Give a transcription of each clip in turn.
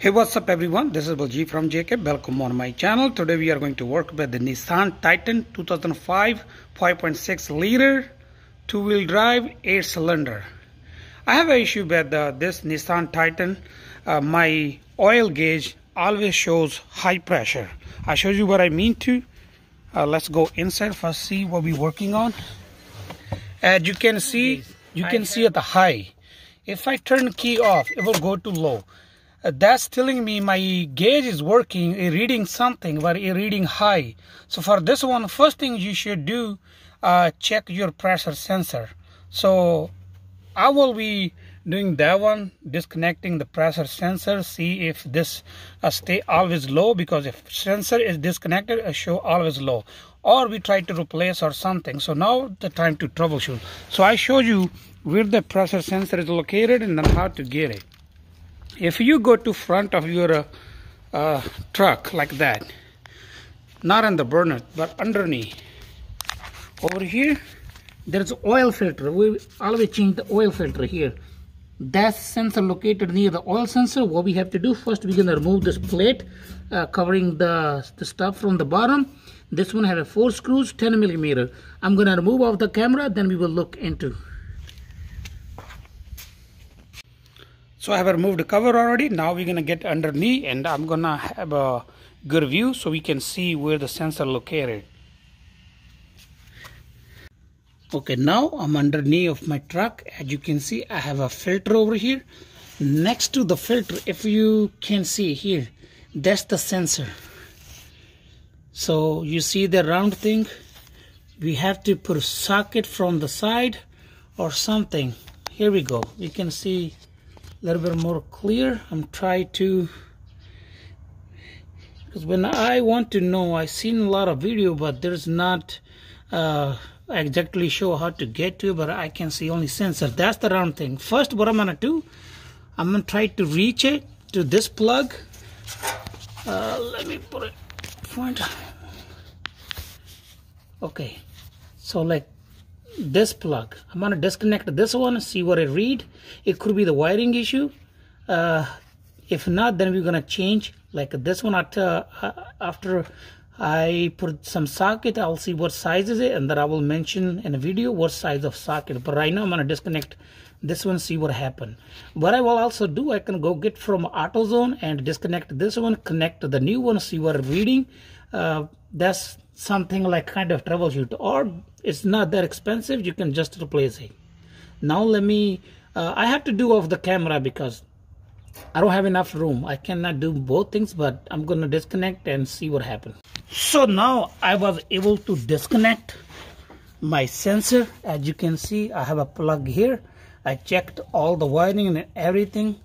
Hey, what's up everyone, this is Baljeet from JK. Welcome on my channel. Today we are going to work with the Nissan Titan 2005 5.6 liter two-wheel drive 8-cylinder. I have an issue with this Nissan Titan. My oil gauge always shows high pressure. I'll show you what I mean to. Let's go inside first, see what we're working on. As you can see at the high. If I turn the key off, it will go to low. That's telling me my gauge is working, reading something, but it's reading high. So for this one, first thing you should do, check your pressure sensor. So I will be doing that one, disconnecting the pressure sensor, see if this stay always low, because if sensor is disconnected, it show always low. Or we try to replace or something. So now the time to troubleshoot. So I show you where the pressure sensor is located and then how to get it. If you go to front of your truck like that, not on the burner but underneath, over here there's oil filter. We always change the oil filter here. That sensor located near the oil sensor. What we have to do first, we're gonna remove this plate covering the stuff from the bottom. This one has 4 screws, 10 millimeter. I'm gonna remove off the camera, then we will look into. So I have removed the cover already. Now we're gonna get underneath and I'm gonna have a good view so we can see where the sensor located. Okay, now I'm underneath of my truck. As you can see, I have a filter over here. Next to the filter, if you can see here, that's the sensor. So you see the round thing? We have to put a socket from the side or something. Here we go. You can see a little bit more clear. I'm trying to, because when I want to know, I've seen a lot of video, but there's not exactly show how to get to it, but I can see only sensor. That's the round thing. First, what I'm gonna do, I'm gonna try to reach it to this plug. Let me put it front. Okay, so like this plug, I'm gonna disconnect this one and see what it read. It could be the wiring issue. If not, then we're gonna change like this one. After I put some socket, I'll see what size is it, and then I will mention in a video what size of socket. But right now I'm gonna disconnect this one, see what happened. What I will also do, I can go get from AutoZone and disconnect this one, connect to the new one, see what it's reading. That's something like kind of troubleshoot, or it's not that expensive, you can just replace it. Now let me I have to do off the camera because I don't have enough room. I cannot do both things, but I'm gonna disconnect and see what happens. So now I was able to disconnect my sensor. As you can see, I have a plug here. I checked all the wiring and everything.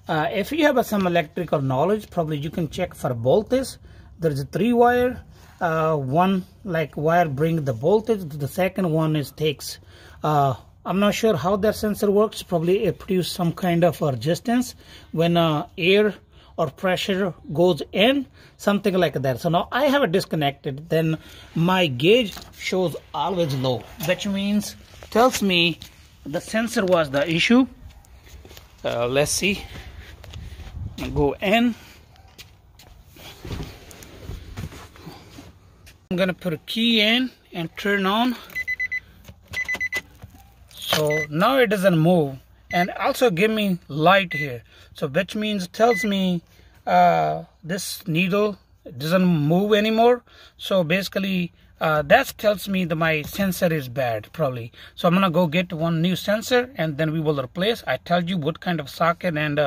If you have some electrical knowledge, probably you can check for voltage. There's a 3 wire. One like wire bring the voltage, the second one is takes I'm not sure how that sensor works. Probably it produces some kind of resistance when air or pressure goes in, something like that. So now I have it disconnected, then my gauge shows always low, which means tells me the sensor was the issue. Let's see, go in. I'm gonna put a key in and turn on. So now it doesn't move, and also give me light here. So which means tells me this needle doesn't move anymore. So basically that tells me that my sensor is bad probably. So I'm gonna go get one new sensor and then we will replace. I tell you what kind of socket and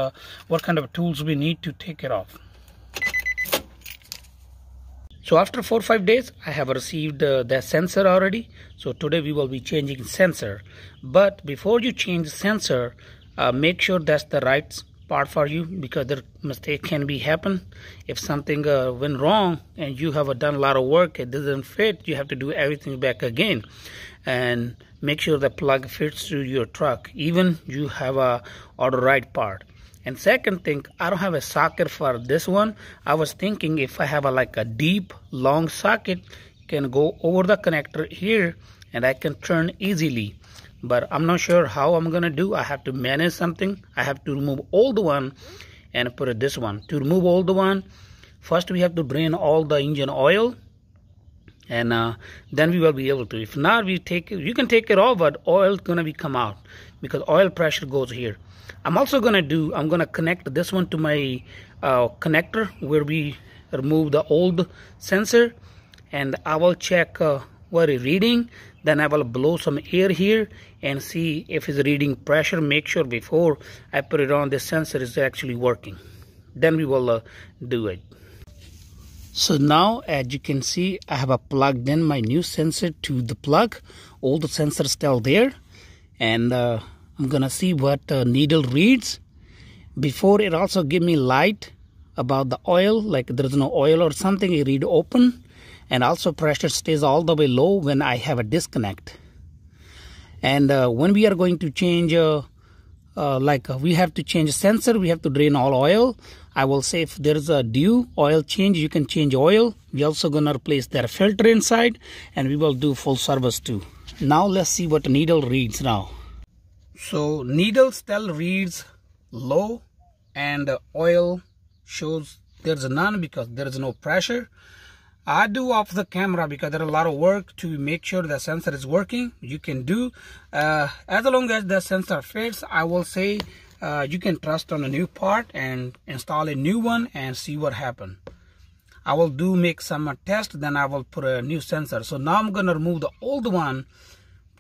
what kind of tools we need to take it off. So after 4 or 5 days, I have received the sensor already. So today we will be changing sensor. But before you change sensor, make sure that's the right part for you, because the mistake can be happen. If something went wrong and you have done a lot of work, it doesn't fit, you have to do everything back again. And make sure the plug fits to your truck, even you have order right part. And second thing, I don't have a socket for this one. I was thinking if I have like a deep long socket, can go over the connector here and I can turn easily. But I'm not sure how I'm gonna do. I have to manage something. I have to remove all the one and put this one. To remove all the one, first we have to drain all the engine oil, and then we will be able to. If not, you can take it off, but oil is gonna be come out because oil pressure goes here. I'm gonna connect this one to my connector where we remove the old sensor, and I will check what is reading. Then I will blow some air here and see if it's reading pressure. Make sure before I put it on, the sensor is actually working. Then we will do it. So now, as you can see, I have plugged in my new sensor to the plug. All the sensors still there, and I'm gonna see what needle reads. Before, it also give me light about the oil, like there's no oil or something. It read open, and also pressure stays all the way low when I have a disconnect. And when we are going to change, we have to change sensor, we have to drain all oil. I will say if there is a due oil change, you can change oil. We also gonna replace their filter inside, and we will do full service too. Now let's see what the needle reads now. So needle still reads low, and oil shows there's none because there is no pressure. I do off the camera because there is a lot of work to make sure the sensor is working. You can do as long as the sensor fits. I will say you can trust on a new part and install a new one and see what happens. I will make some test, then I will put a new sensor. So now I'm gonna remove the old one.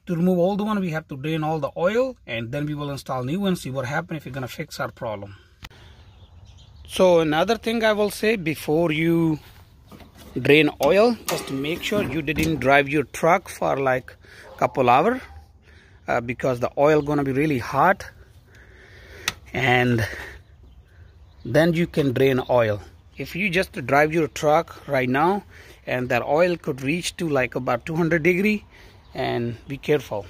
To remove old one, we have to drain all the oil, and then we will install new one, see what happens, if we're gonna fix our problem. So another thing I will say, before you drain oil, just to make sure you didn't drive your truck for like a couple hours, because the oil gonna be really hot, and then you can drain oil. If you just drive your truck right now, and that oil could reach to like about 200 degree, and be careful.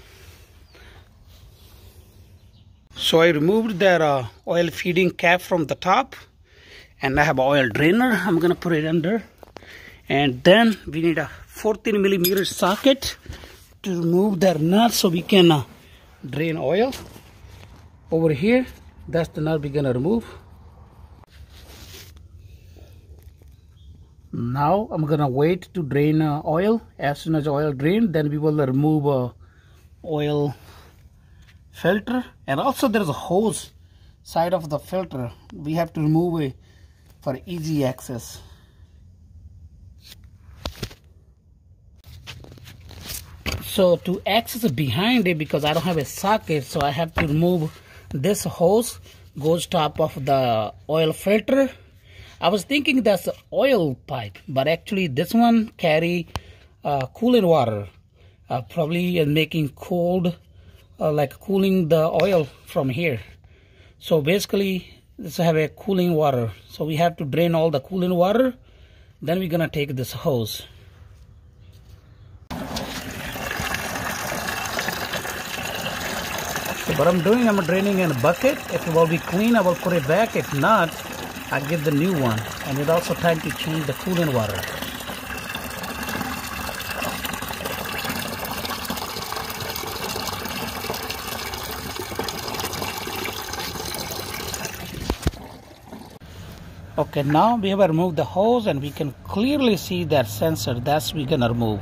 So I removed that oil feeding cap from the top, and I have an oil drainer. I'm gonna put it under, and then we need a 14mm socket to remove that nut so we can drain oil. Over here, that's the nut we're gonna remove. Now I'm gonna wait to drain oil. As soon as oil drained, then we will remove oil filter, and also there's a hose side of the filter we have to remove it for easy access. So to access behind it, because I don't have a socket, so I have to remove this hose, goes top of the oil filter. I was thinking that's the oil pipe, but actually this one carry cooling water, probably making cold, like cooling the oil from here. So basically this have a cooling water, so we have to drain all the cooling water, then we're gonna take this hose. So what I'm doing, I'm draining in a bucket. If it will be clean, I will put it back. If not, I'll get the new one. And it's also time to change the cooling water. Okay, now we have removed the hose, and we can clearly see that sensor. That's we're gonna remove.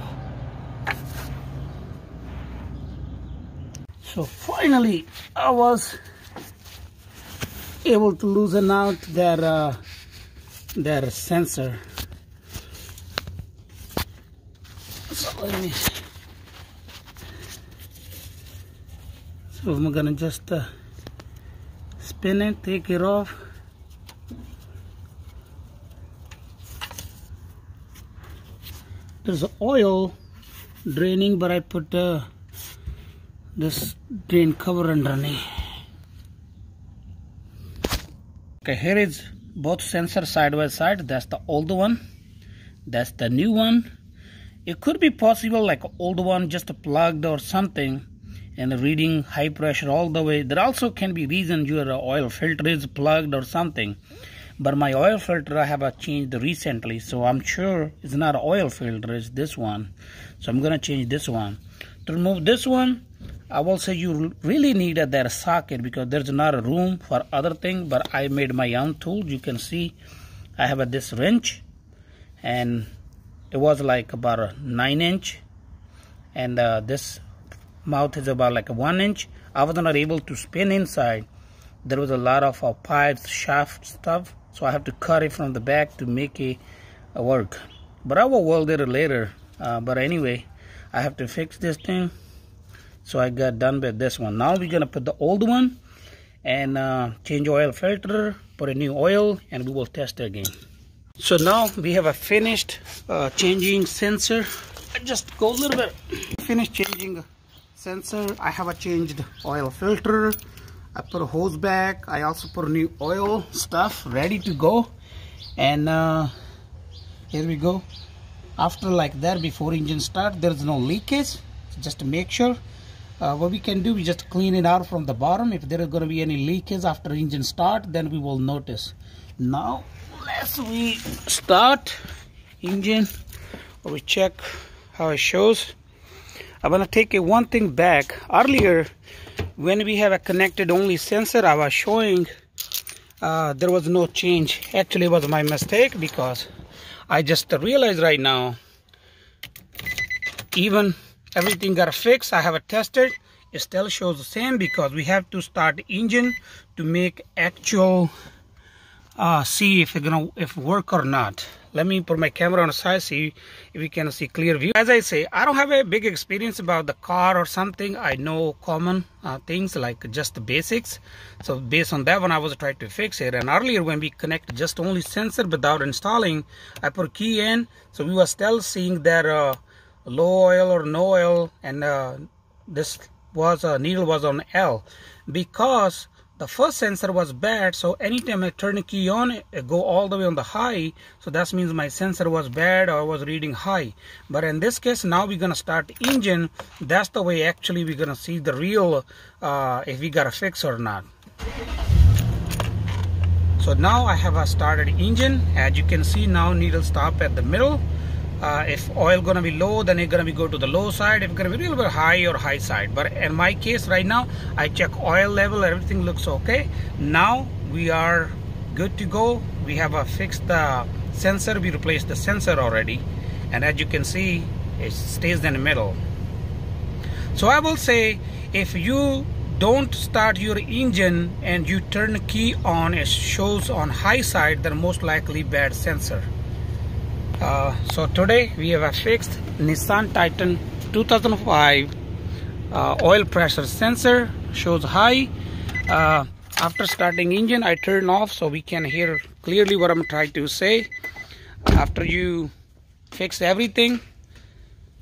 So finally, I was able to loosen out their sensor. So I'm gonna just spin it, take it off. There's oil draining, but I put this drain cover underneath. Okay, here is both sensors side by side. That's the old one, that's the new one. It could be possible like old one just plugged or something and reading high pressure all the way. There also can be reason your oil filter is plugged or something, but my oil filter I have changed recently, so I'm sure it's not an oil filter, it's this one. So I'm gonna change this one. To remove this one, I will say you really need that socket because there's not a room for other thing, but I made my own tool. You can see I have this wrench, and it was like about a 9-inch, and this mouth is about like a 1-inch. I was not able to spin inside. There was a lot of pipes, shaft stuff, so I have to cut it from the back to make it work. But I will weld it later. But anyway, I have to fix this thing. So I got done with this one. Now we're gonna put the old one and change oil filter, put a new oil, and we will test it again. So now we have a finished changing sensor. I just go a little bit. Finished changing sensor. I have a changed oil filter. I put a hose back. I also put a new oil stuff ready to go. And here we go. After like that, before engine start, there's no leakage. So just to make sure. What we can do, we just clean it out from the bottom. If there is going to be any leakage after engine start, then we will notice. Now let's we start engine, or we check how it shows. I'm going to take one thing back. Earlier when we have a connected only sensor, I was showing there was no change. Actually it was my mistake, because I just realized right now, even everything got fixed. I have it tested. It still shows the same, because we have to start the engine to make actual see if it's gonna work or not. Let me put my camera on the side, see if we can see clear view. As I say, I don't have a big experience about the car or something. I know common things like just the basics. So based on that one, I was trying to fix it. And earlier when we connected just only sensor without installing, I put key in, so we were still seeing that low oil or no oil, and this was needle was on L, because the first sensor was bad. So anytime I turn the key on, it go all the way on the high, so that means my sensor was bad or was reading high. But in this case, now we're gonna start the engine. That's the way actually we're gonna see the real if we got a fix or not. So now I have started engine. As you can see, now needle stop at the middle. If oil gonna be low, then it's gonna be go to the low side. If it's gonna be a little bit high or high side. But in my case right now, I check oil level, everything looks okay. Now we are good to go. We have fixed the sensor. We replaced the sensor already, and as you can see, it stays in the middle. So I will say, if you don't start your engine and you turn the key on, it shows on high side, then most likely bad sensor. So today we have a fixed Nissan Titan 2005 oil pressure sensor, shows high. After starting engine, I turn off so we can hear clearly what I'm trying to say. After you fix everything,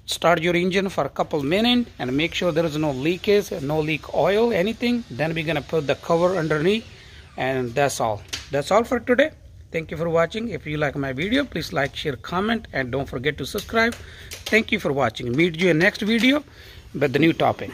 start your engine for a couple minutes and make sure there is no leakage, no leak oil, anything. Then we're gonna put the cover underneath, and that's all. That's all for today. Thank you for watching. If you like my video, please like, share, comment, and don't forget to subscribe. Thank you for watching. Meet you in next video with the new topic.